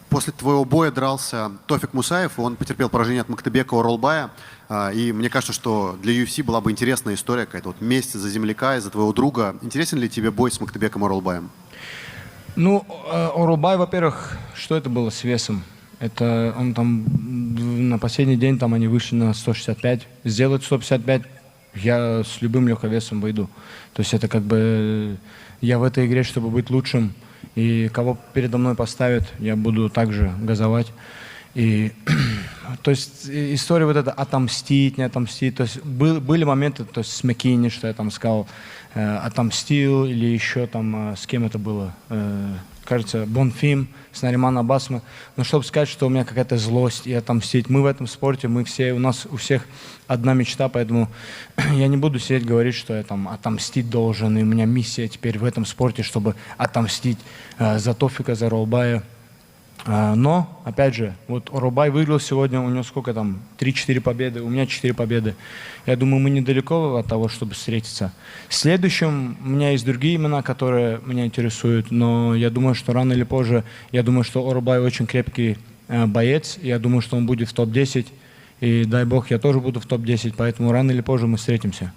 После твоего боя дрался Тофик Мусаев, и он потерпел поражение от Мактыбека Оролбая. И мне кажется, что для UFC была бы интересная история, какая-то вот месть за земляка и за твоего друга. Интересен ли тебе бой с Мактыбеком Оролбаем? Ну, Оролбай, во-первых, что это было с весом? Это он там на последний день там они вышли на 165. Сделать 155 я с любым легковесом выйду. То есть это как бы я в этой игре, чтобы быть лучшим. И кого передо мной поставят, я буду также газовать. И то есть история вот эта отомстить, не отомстить. То есть были моменты, то есть с Маккини, что я там сказал, отомстил, или еще там с кем это было, кажется, Бонфим, с Нариман Аббасом. Но чтобы сказать, что у меня какая-то злость и отомстить, мы в этом спорте, мы все, у нас у всех одна мечта, поэтому я не буду сидеть говорить, что я там отомстить должен, и у меня миссия теперь в этом спорте, чтобы отомстить за Тофика, за Оролбая. Но, опять же, вот Оролбай выиграл сегодня, у него сколько там, 3-4 победы, у меня 4 победы. Я думаю, мы недалеко от того, чтобы встретиться. Следующим у меня есть другие имена, которые меня интересуют, но я думаю, что рано или позже, я думаю, что Оролбай очень крепкий боец, я думаю, что он будет в топ-10, и дай бог, я тоже буду в топ-10, поэтому рано или позже мы встретимся.